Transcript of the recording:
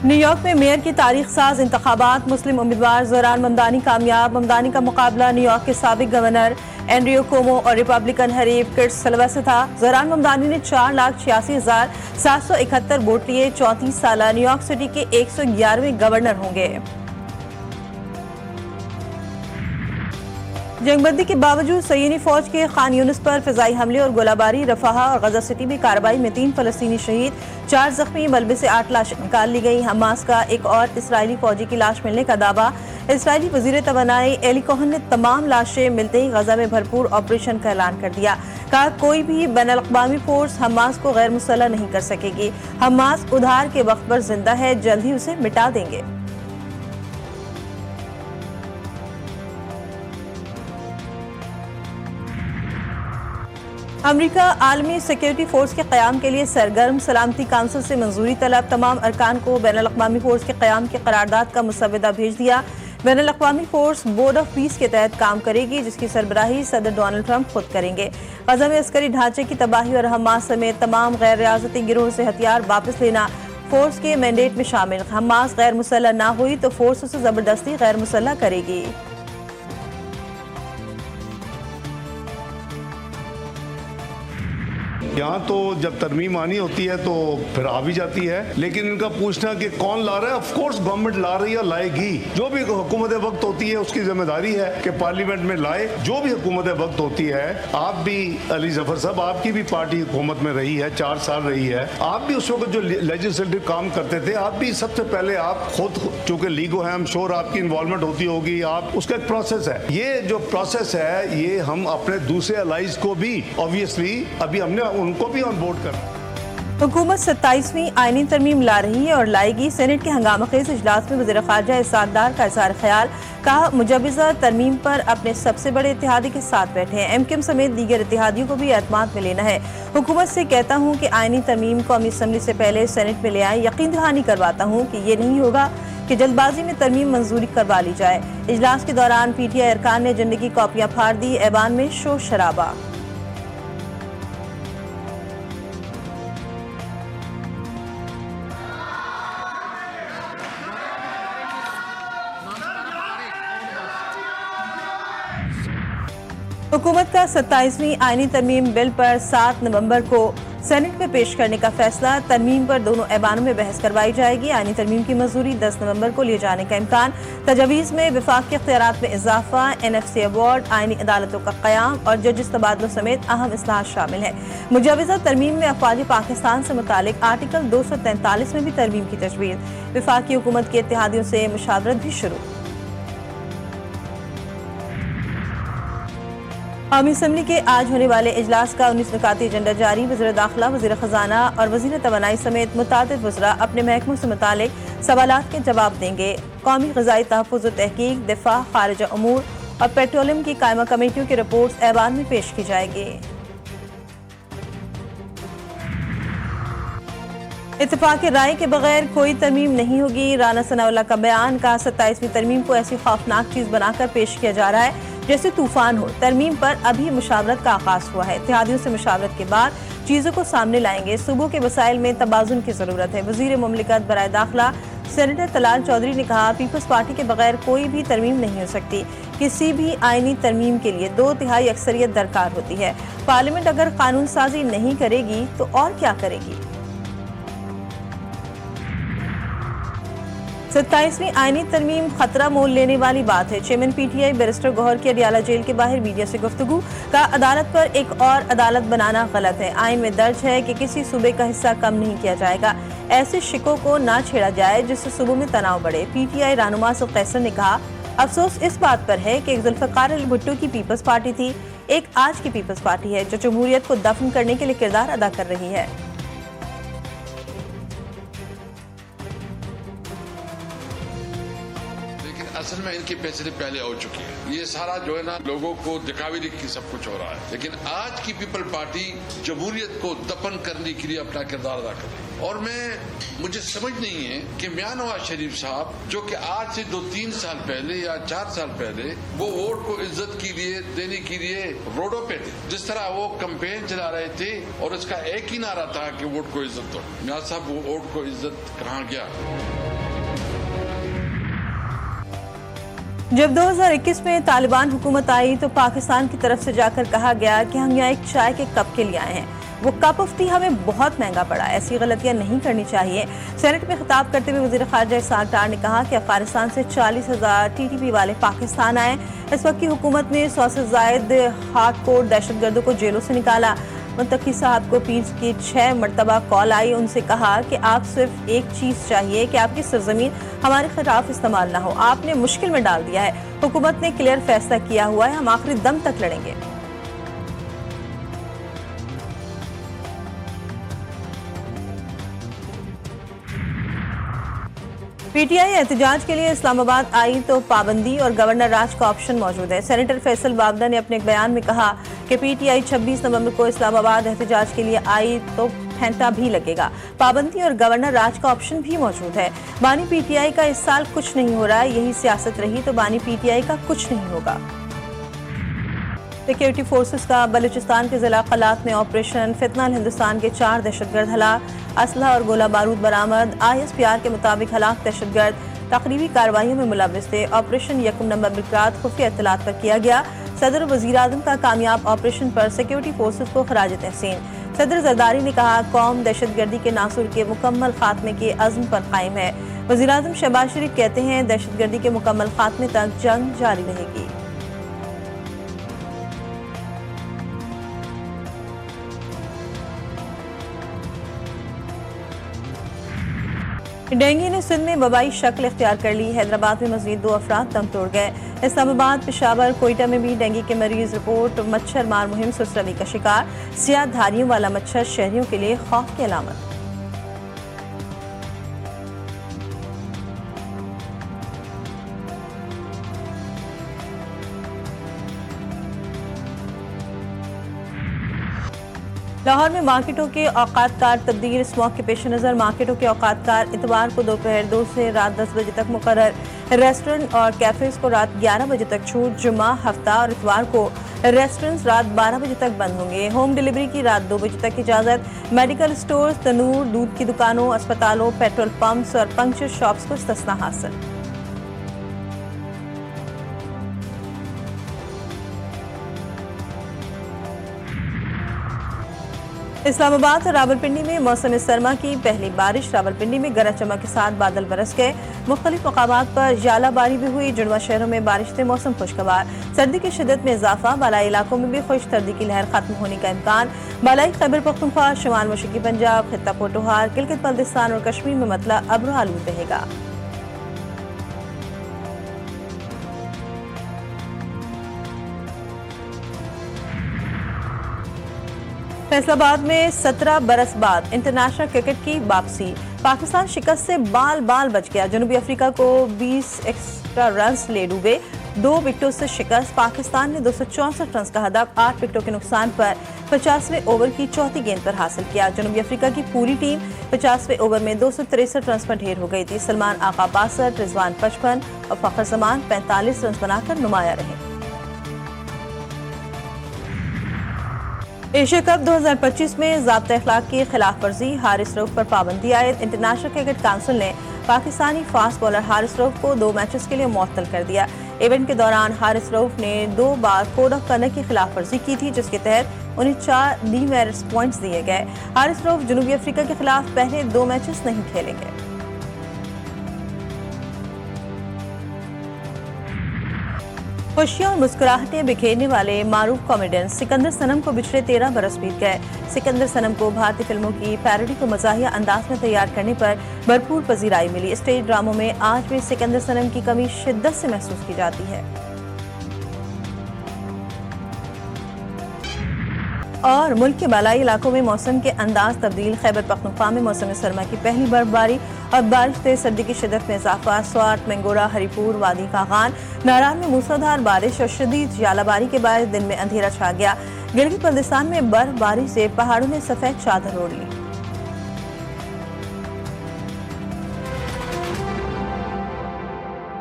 New York में mayor की तारीख साज इंतखाबात, मुस्लिम उम्मीदवार ज़ोहरान ममदानी कामयाब। ममदानी का मुकाबला न्यूयॉर्क के साबिक गवर्नर एंड्रयू कोमो और रिपब्लिकन हरीफ किर्ट सिल्वर से था। ज़ोहरान ममदानी ने 4,86,771 वोट लिए। 34 साल न्यूयॉर्क सिटी के 111वें गवर्नर होंगे। जंगबंदी के बावजूद सय्यनी फौज के खान यूनिस पर फिजाई हमले और गोलाबारी। रफाहा और गजा सिटी में कार्रवाई में 3 फलस्तीनी शहीद, 4 जख्मी। मलबे से 8 लाश निकाल ली गई। हमास का एक और इसराइली फौजी की लाश मिलने का दावा। इसराइली वजीर तवानाई एली कोहन ने तमाम लाशें मिलते ही गजा में भरपूर ऑपरेशन का ऐलान कर दिया। कहा, कोई भी बैनुल-अक़वामी फोर्स हमास को गैर मुसल्लह नहीं कर सकेगी। हमास उधार के वक्त पर जिंदा है, जल्द ही उसे मिटा देंगे। अमरीका आलमी सिक्योरिटी फोर्स के क़याम के लिए सरगर्म। सलामती काउंसिल से मंजूरी तलब। तमाम अरकान को बैनुल-अक़वामी फोर्स के क़याम की करारदाद का मुसव्वदा भेज दिया। बैनुल-अक़वामी फोर्स बोर्ड ऑफ पीस के तहत काम करेगी, जिसकी सरबराही सदर डोनाल्ड ट्रंप खुद करेंगे। गजा में अस्करी ढांचे की तबाही और हमास समेत तमाम गैर रियासती गिरोह से हथियार वापस लेना फोर्स के मैंडेट में शामिल। हमास गैर मुसल्लह ना हुई तो फोर्स उसे जबरदस्ती गैर मुसल्लह करेगी। यहाँ तो जब तरमीम आनी होती है तो फिर आ भी जाती है, लेकिन इनका पूछना कि कौन ला रहा है, ऑफ कोर्स गवर्नमेंट ला रही है, लाएगी। जो भी हुकूमत वक्त होती है उसकी जिम्मेदारी है कि पार्लियामेंट में लाए। जो भी हुकूमत वक्त होती है, आप भी अली जफर साहब, आपकी भी पार्टी हुकूमत में रही है, 4 साल रही है। आप भी उस वक्त जो लेजिस्लेटिव काम करते थे, आप भी सबसे पहले आप खुद, चूंकि लीगो है, हम श्योर आपकी इन्वॉल्वमेंट होती होगी। आप उसका एक प्रोसेस है। ये जो प्रोसेस है, ये हम अपने दूसरे अलाइज को भी ऑब्वियसली अभी हमने उनको भी ऑन बोर्ड कर। हुकूमत 27वीं आईनी तरमीम ला रही है और लाएगी। सेनेट के हंगामाखेज इजलास में वज़ीर ख़ारजा इसहाक़ डार का इज़हार ख्याल। कहा, मुजवज़ा तरमीम पर अपने सबसे बड़े इत्तेहादी के साथ बैठे हैं। एमक्यूएम समेत दीगर इत्तेहादियों को भी एतमाद में लेना है। हुकूमत से कहता हूँ कि आईनी तरमीम कौमी असम्बली से पहले सेनेट में ले आए। यकीन दहानी करवाता हूँ कि ये नहीं होगा कि जल्दबाजी में तरमीम मंजूरी करवा ली जाए। इजलास के दौरान PTI अरकान ने एजेंडे की कॉपियाँ फाड़ दी। ऐवान में शोर शराबा। हुकूमत का 27वीं आईनी तरमीम बिल पर 7 नवंबर को सेनेट में पेश करने का फैसला। तरमीम पर दोनों ऐवानों में बहस करवाई जाएगी। आईनी तरमीम की मंजूरी 10 नवंबर को लिए जाने का इम्कान। तजवीज़ में विफाक के इख्तियारात में इजाफा, NFC अवार्ड, आईनी अदालतों का क़याम और जजिस तबादलों समेत अहम इस्लाहात शामिल है। मुजवज़ा तरमीम में अफ़वाज पाकिस्तान से मुतालिक आर्टिकल 243 में भी तरमीम की तजवीज़। विफाकी हुकूमत के इत्तेहादियों से मुशावरत भी शुरू। कौमी असम्बली के आज होने वाले इजलास का 19 नुकाती एजेंडा जारी। वज़ीर दाखिला, वज़ीर ख़जाना और वज़ीर तवानाई समेत मुतादिद वज़रा अपने महकमों से मुतालिक सवालात के जवाब देंगे। कौमी ग़िज़ाई तहफ़्फ़ुज़ व तहक़ीक़, दिफ़ा, ख़ारिजा उमूर और पेट्रोलियम की कायमा कमेटियों की रिपोर्ट्स ऐवान में पेश की जाएगी। इत्तेफ़ाक़ राय के बगैर कोई तरमीम नहीं होगी। राना सनाउल्लाह का बयान। कहा, 27वीं तरमीम को ऐसी खौफनाक चीज़ बनाकर पेश किया जा रहा है जैसे तूफान हो। तरमीम पर अभी मुशावरत का आगाज हुआ है। इत्तेहादियों से मुशावरत के बाद चीज़ों को सामने लाएंगे। सूबों के वसाइल में तबाजुन की ज़रूरत है। वज़ीर मुमलिकत बराए दाखिला सेनेटर तलाल चौधरी ने कहा, पीपल्स पार्टी के बगैर कोई भी तरमीम नहीं हो सकती। किसी भी आईनी तरमीम के लिए 2/3 अक्सरियत दरकार होती है। पार्लियामेंट अगर कानून साजी नहीं करेगी तो और क्या करेगी। 27वीं आईनी तरमीम खतरा मोल लेने वाली बात है। चेयरमैन PTI बैरिस्टर गौहर की अडियाला जेल के बाहर मीडिया से गुफ्तगू। का, अदालत पर एक और अदालत बनाना गलत है। आइन में दर्ज है कि किसी सूबे का हिस्सा कम नहीं किया जाएगा। ऐसे शिकों को ना छेड़ा जाए जिससे सूबों में तनाव बढ़े। PTI रहनुमा सुल्तान कैसर ने कहा, अफसोस इस बात पर है कि एक जुल्फ़िकार अली भुट्टो की पीपल्स पार्टी थी, एक आज की पीपल्स पार्टी है जो जमहूरियत को दफन करने के लिए किरदार अदा कर रही है। असल में इनके फैसले पहले हो चुके हैं। ये सारा जो है ना लोगों को दिखावे की सब कुछ हो रहा है, लेकिन आज की पीपल पार्टी जमहूरियत को दफन करने के लिए अपना किरदार अदा कर रही है। और मुझे समझ नहीं है कि मियां नवाज शरीफ साहब जो कि आज से 2-3 साल पहले या 4 साल पहले वो वोट को इज्जत के लिए देने के लिए रोडों पे थे, जिस तरह वो कैंपेन चला रहे थे और उसका एक ही नारा था कि वोट को इज्जत दो। मियां साहब वो वोट को इज्जत कहाँ गया। जब 2021 में तालिबान हुकूमत आई तो पाकिस्तान की तरफ से जाकर कहा गया कि हम यहाँ एक चाय के कप के लिए आए हैं। वो कप ऑफ टी हमें बहुत महंगा पड़ा। ऐसी गलतियां नहीं करनी चाहिए। सेनेट में खिताब करते हुए वज़ीर ख़ारिजा इसहाक़ डार ने कहा कि अफगानिस्तान से 40,000 TTP वाले पाकिस्तान आए। इस वक्त की हुकूमत ने 100 से ज़ायद हार्डकोर दहशतगर्दों को जेलों से निकाला। मुंतकी साहब को पीर की 6 मरतबा कॉल आई। उनसे कहा कि आप सिर्फ एक चीज़ चाहिए कि आपकी सरजमीन हमारे खिलाफ इस्तेमाल ना हो। आपने मुश्किल में डाल दिया है। हुकूमत ने क्लियर फैसला किया हुआ है, हम आखिरी दम तक लड़ेंगे। PTI एहतजाज के लिए इस्लामाबाद आई तो पाबंदी और गवर्नर राज का ऑप्शन मौजूद है। सेनेटर फैसल बावदा ने अपने एक बयान में कहा कि PTI 26 नवंबर को इस्लामाबाद एहतजाज के लिए आई तो फेंटा भी लगेगा। पाबंदी और गवर्नर राज का ऑप्शन भी मौजूद है। बानी PTI का इस साल कुछ नहीं हो रहा है। यही सियासत रही तो बानी PTI का कुछ नहीं होगा। सिक्योरिटी फोर्सेस का बलूचिस्तान के जिला कलात में ऑपरेशन फितनाल हिंदुस्तान के 4 दहशतगर्द हलाक, असलहा और गोला बारूद बरामद। ISPR के मुताबिक हलाक दहशतगर्द तकरीबी कार्रवाइयों में मुलव्विस थे। ऑपरेशन 1 नवंबर की रात खुफिया इत्तलात पर किया गया। सदर वजीर आजम का कामयाब ऑपरेशन पर सिक्योरिटी फोर्सेस को खराज तहसीन। सदर जरदारी ने कहा कौम दहशतगर्दी के नासुर के मुकम्मल खात्मे के अज़्म पर कायम है। वजीर आजम शहबाज शरीफ कहते हैं दहशतगर्दी के मुकम्मल खात्मे तक जंग जारी रहेगी। डेंगू ने सिंध में वबाई शक्ल इख्तियार कर ली। हैदराबाद में मजीद 2 अफराद दम तोड़ गए। इस्लामाबाद, पेशावर, कोयटा में भी डेंगू के मरीज रिपोर्ट। मच्छर मार मुहिम सुसरवी का शिकार। सियाह धारियों वाला मच्छर शहरियों के लिए खौफ की अलामत। लाहौर में मार्केटों के औकात कार तब्दील। स्मॉग के पेश नज़र मार्केटों के औकात कार इतवार को दोपहर 2 से रात 10 बजे तक मुकर्रर। रेस्टोरेंट और कैफेज को रात 11 बजे तक छूट। जुम्मा, हफ्ता और इतवार को रेस्टोरेंट्स रात 12 बजे तक बंद होंगे। होम डिलीवरी की रात 2 बजे तक इजाज़त। मेडिकल स्टोर्स, तनूर, दूध की दुकानों, अस्पतालों, पेट्रोल पंप्स और पंक्चर शॉप्स को इस्तिस्ना हासिल। इस्लामाबाद और रावलपिंडी में मौसम सरमा की पहली बारिश। रावलपिंडी में गरज चमक के साथ बादल बरस गए। मुख्तलिफ मकामात पर जालाबारी भी हुई। जुड़वा शहरों में बारिश से मौसम खुशगवार। सर्दी की शिद्दत में इजाफा। बालाई इलाकों में भी खुश सर्दी की लहर खत्म होने का इम्कान। बालाई खैबर पख्तूनख्वा, शुमाल मशरकी पंजाब, खित्ता पोटोहार, गिलगित बल्तिस्तान और कश्मीर में मतला अब्र आलूद रहेगा। फैसलाबाद में 17 बरस बाद इंटरनेशनल क्रिकेट की वापसी। पाकिस्तान शिकस्त से बाल बाल बच गया। जनूबी अफ्रीका को 20 एक्स्ट्रा रन्स ले डूबे। 2 विकेटों से शिकस्त। पाकिस्तान ने 264 रन का हदफ 8 विकेटों के नुकसान पर 50वें ओवर की चौथी गेंद पर हासिल किया। जनूबी अफ्रीका की पूरी टीम 50वें ओवर में 263 रन पर ढेर हो गई थी। सलमान आका 62, रिजवान 55 और फखर जमान 45 रन बनाकर नुमाया रहे। एशिया कप 2025 में ज़ाब्ता अखलाक की खिलाफ वर्जी। हारिस रऊफ पर पाबंदी आयद। इंटरनेशनल क्रिकेट काउंसिल ने पाकिस्तानी फास्ट बॉलर हारिस रऊफ को 2 मैचेस के लिए मुअत्तल कर दिया। इवेंट के दौरान हारिस रऊफ ने 2 बार कोड ऑफ कंडक्ट की खिलाफ वर्जी की थी, जिसके तहत उन्हें 4 डीमेरिट्स पॉइंट्स दिए गए। हारिस रऊफ जनूबी अफ्रीका के खिलाफ पहले 2 मैचेस नहीं खेलेंगे। खुशियां और मुस्कुराहटें बिखेरने वाले मारूफ कॉमेडियन सिकंदर सनम को पिछले 13 बरस बीत गए। सिकंदर सनम को भारतीय फिल्मों की पैरोडी को मज़ाहिया अंदाज में तैयार करने पर भरपूर पजीराई मिली। स्टेज ड्रामों में आज भी सिकंदर सनम की कमी शिद्दत से महसूस की जाती है। और मुल्क के बालाई इलाकों में मौसम के अंदाज तब्दील। खैबर पख्तूनख्वा में मौसम सरमा की पहली बर्फबारी और बारिश से सर्दी की शिद्दत में इजाफा। स्वाट, मंगोरा, हरीपुर, वादी कागान, नारान में मूसलाधार बारिश और शदीद जालाबारी के बाद दिन में अंधेरा छा गया। गिलगित बल्तिस्तान में बर्फबारी से पहाड़ों ने सफेद चादर ओढ़ ली।